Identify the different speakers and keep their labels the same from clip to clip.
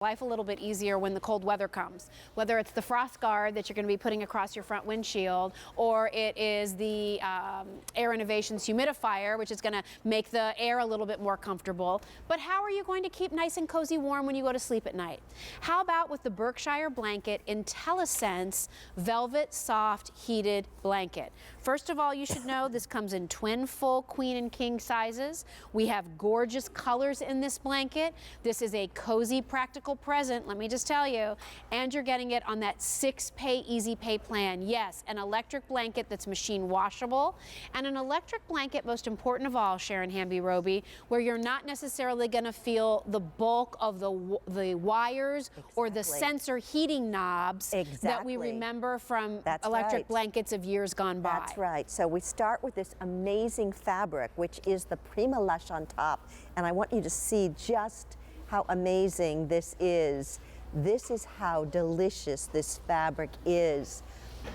Speaker 1: life a little bit easier when the cold weather comes, whether it's the frost guard that you're going to be putting across your front windshield, or it is the Air Innovations humidifier, which is going to make the air a little bit more comfortable. But how are you going to keep nice and cozy warm when you go to sleep at night? How about with the Berkshire blanket Intellisense Velvet Soft Heated Blanket? First of all, you should know this comes in twin, full, queen, and king sizes. We have gorgeous colors in this blanket. This is a cozy, practical present, let me just tell you, and you're getting it on that 6-pay easy pay plan. Yes, an electric blanket that's machine washable, and an electric blanket, most important of all, Sharon Hamby-Roby, where you're not necessarily going to feel the bulk of the wires or the sensor heating knobs that we remember from electric blankets of years gone by.
Speaker 2: That's right. So we start with this amazing fabric, which is the Prima Lush on top, and I want you to see just how amazing this is. This is how delicious this fabric is.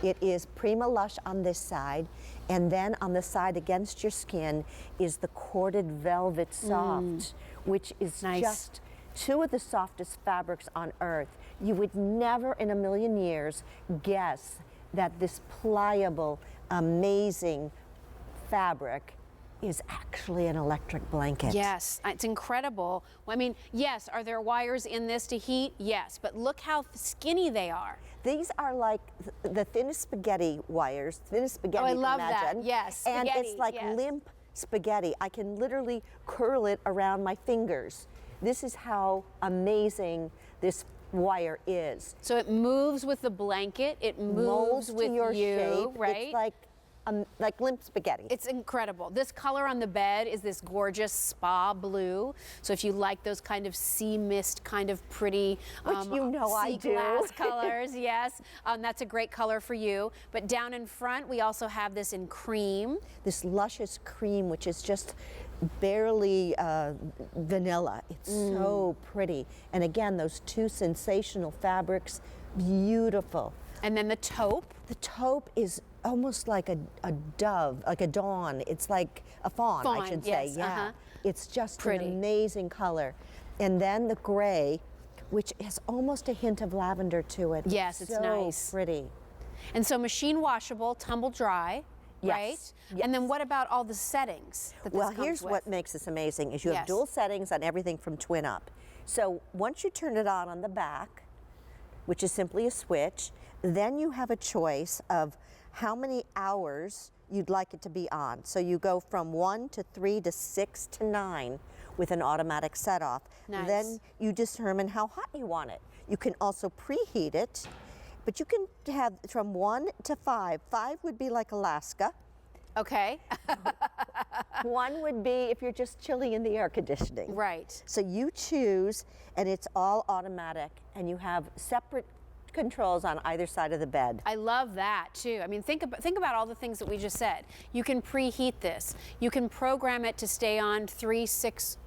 Speaker 2: It is Prima Lush on this side, and then on the side against your skin is the corded velvet soft, which is just two of the softest fabrics on earth. You would never in a million years guess that this pliable, amazing fabric is actually an electric blanket.
Speaker 1: Yes, it's incredible. I mean, yes, are there wires in this to heat? Yes, but look how skinny they are.
Speaker 2: These are like the thinnest spaghetti wires, thinnest spaghetti you can imagine.
Speaker 1: Oh, I love that, yes.
Speaker 2: And it's like limp spaghetti. I can literally curl it around my fingers. This is how amazing this wire is.
Speaker 1: So it moves with the blanket, it moves with
Speaker 2: your
Speaker 1: you,
Speaker 2: shape.
Speaker 1: right?
Speaker 2: It's like limp spaghetti.
Speaker 1: It's incredible. This color on the bed is this gorgeous spa blue. So if you like those kind of sea mist, kind of pretty
Speaker 2: which you know I do.
Speaker 1: sea glass colors, yes, that's a great color for you. But down in front, we also have this in cream.
Speaker 2: This luscious cream, which is just barely vanilla. It's so pretty. And again, those two sensational fabrics, beautiful.
Speaker 1: And then the taupe.
Speaker 2: The taupe is almost like a dove, like a dawn. It's like a fawn, I should say. Yeah, it's just pretty. An amazing color. And then the gray, which has almost a hint of lavender to it.
Speaker 1: Yes, it's nice.
Speaker 2: So pretty.
Speaker 1: And so machine washable, tumble dry. Right?
Speaker 2: Yes.
Speaker 1: And then what about all the settings that this comes
Speaker 2: here's
Speaker 1: with?
Speaker 2: what makes this amazing is you have dual settings on everything from twin up. So once you turn it on the back, which is simply a switch, then you have a choice of how many hours you'd like it to be on. So you go from 1 to 3 to 6 to 9 with an automatic set off.
Speaker 1: Nice.
Speaker 2: Then you determine how hot you want it. You can also preheat it, but you can have from 1 to 5. 5 would be like Alaska.
Speaker 1: Okay.
Speaker 2: 1 would be if you're just chilling in the air conditioning.
Speaker 1: Right.
Speaker 2: So you choose, and it's all automatic, and you have separate controls on either side of the bed.
Speaker 1: I love that too. I mean, think about all the things that we just said. You can preheat this. You can program it to stay on 3, 6,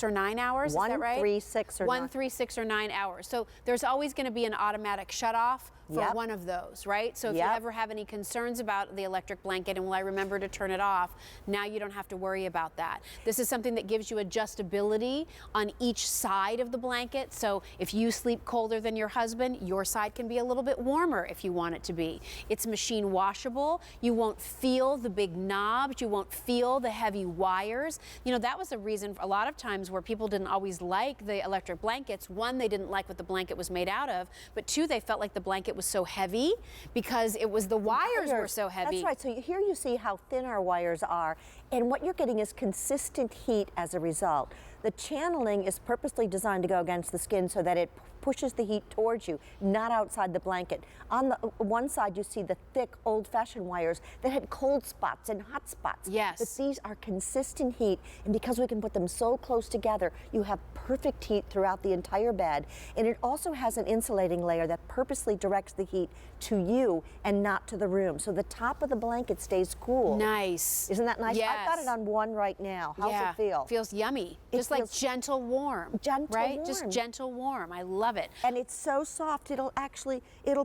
Speaker 1: or 9 hours. Is that right?
Speaker 2: 1, 3, 6, or 9.
Speaker 1: 1, 3, 6, or 9 hours. So there's always going to be an automatic shutoff for one of those, right? So if you ever have any concerns about the electric blanket and will I remember to turn it off, now you don't have to worry about that. This is something that gives you adjustability on each side of the blanket. So if you sleep colder than your husband, your side can be a little bit warmer if you want it to be. It's machine washable. You won't feel the big knobs. You won't feel the heavy wires. You know, that was a reason a lot of times where people didn't always like the electric blankets. 1, they didn't like what the blanket was made out of, but 2, they felt like the blanket was so heavy because it was the wires were so heavy.
Speaker 2: That's right. So here you see how thin our wires are, and what you're getting is consistent heat as a result. The channeling is purposely designed to go against the skin so that it pushes the heat towards you, not outside the blanket. On the one side, you see the thick, old-fashioned wires that had cold spots and hot spots.
Speaker 1: Yes.
Speaker 2: But these are consistent heat, and because we can put them so close together, you have perfect heat throughout the entire bed. And it also has an insulating layer that purposely directs the heat to you and not to the room. So the top of the blanket stays cool.
Speaker 1: Nice.
Speaker 2: Isn't that nice?
Speaker 1: Yes.
Speaker 2: I've got it on 1 right now. How's it feel?
Speaker 1: Feels yummy. Just like gentle warm.
Speaker 2: Gentle
Speaker 1: right?
Speaker 2: warm.
Speaker 1: Just gentle warm. I love it.
Speaker 2: And it's so soft, it'll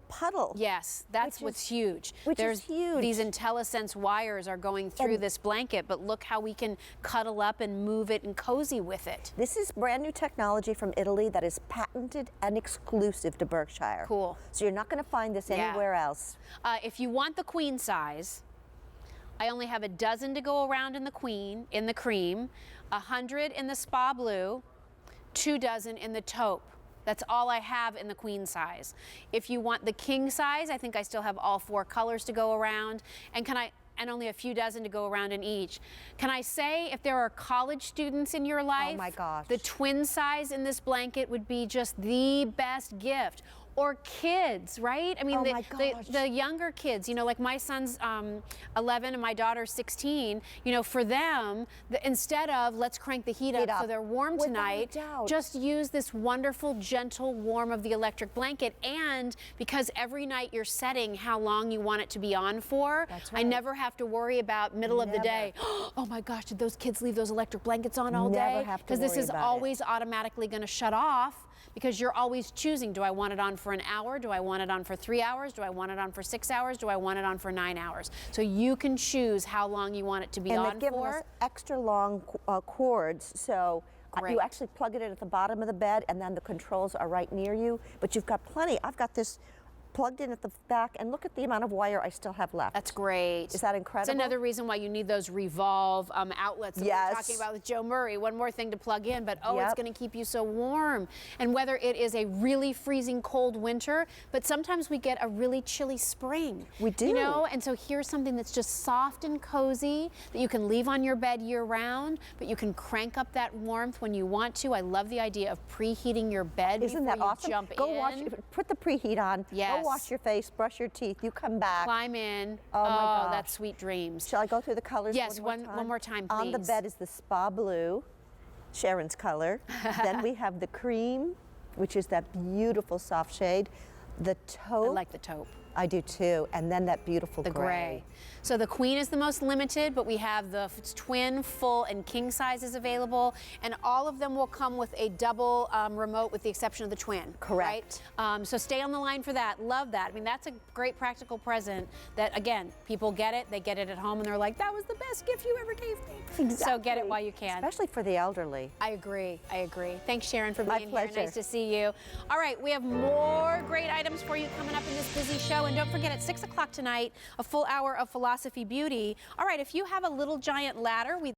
Speaker 2: puddle.
Speaker 1: Yes, that's what's huge.
Speaker 2: Which is huge.
Speaker 1: These Intellisense wires are going through this blanket, but look how we can cuddle up and move it and cozy with it.
Speaker 2: This is brand new technology from Italy that is patented and exclusive to Berkshire.
Speaker 1: Cool.
Speaker 2: So you're not going to find this anywhere else.
Speaker 1: If you want the queen size, I only have a dozen to go around in the cream, 100 in the spa blue, 2 dozen in the taupe. That's all I have in the queen size. If you want the king size, I think I still have all 4 colors to go around. And only a few dozen to go around in each. Can I say, if there are college students in your life,
Speaker 2: oh my gosh,
Speaker 1: the twin size in this blanket would be just the best gift. Or kids, right? I mean,
Speaker 2: oh
Speaker 1: the younger kids, you know, like my son's 11 and my daughter's 16, you know, for them, instead of let's crank the heat up so they're warm tonight, just use this wonderful, gentle warm of the electric blanket. And because every night you're setting how long you want it to be on for,
Speaker 2: that's right.
Speaker 1: I never have to worry about middle of the day. Oh my gosh, did those kids leave those electric blankets on all day? Because this is always automatically going to shut off. Because you're always choosing, do I want it on for an hour? Do I want it on for 3 hours? Do I want it on for 6 hours? Do I want it on for 9 hours? So you can choose how long you want it to be on for.
Speaker 2: And they've given us extra long cords, so you actually plug it in at the bottom of the bed, and then the controls are right near you. But you've got plenty. I've got this plugged in at the back, and look at the amount of wire I still have left.
Speaker 1: That's great.
Speaker 2: Is that incredible?
Speaker 1: It's another reason why you need those revolve outlets that we were talking about with Joe Murray. One more thing to plug in, but it's going to keep you so warm. And whether it is a really freezing cold winter, but sometimes we get a really chilly spring.
Speaker 2: We do.
Speaker 1: You know, and so here's something that's just soft and cozy that you can leave on your bed year round, but you can crank up that warmth when you want to. I love the idea of preheating your bed
Speaker 2: Isn't
Speaker 1: before
Speaker 2: that awesome?
Speaker 1: you jump
Speaker 2: Go
Speaker 1: in.
Speaker 2: wash, put the preheat on.
Speaker 1: Yes.
Speaker 2: Go wash your face, brush your teeth. You come back.
Speaker 1: Climb in.
Speaker 2: Oh my gosh.
Speaker 1: That's sweet dreams.
Speaker 2: Shall I go through the colors?
Speaker 1: Yes, one more time, please.
Speaker 2: On the bed is the spa blue, Sharon's color. Then we have the cream, which is that beautiful soft shade. The taupe.
Speaker 1: I like the taupe.
Speaker 2: I do too. And then that beautiful
Speaker 1: gray. So the queen is the most limited, but we have the twin, full, and king sizes available, and all of them will come with a double remote, with the exception of the twin.
Speaker 2: Correct.
Speaker 1: Right? So stay on the line for that. Love that. I mean, that's a great practical present that, again, people get it. They get it at home, and they're like, that was the best gift you ever gave me.
Speaker 2: Exactly.
Speaker 1: So get it while you can.
Speaker 2: Especially for the elderly.
Speaker 1: I agree. I agree. Thanks, Sharon, for being
Speaker 2: My pleasure.
Speaker 1: here. Nice to see you. All right, we have more great items for you coming up in this busy show. And don't forget, at 6 o'clock tonight, a full hour of Philosophy Beauty. All right, if you have a little giant ladder,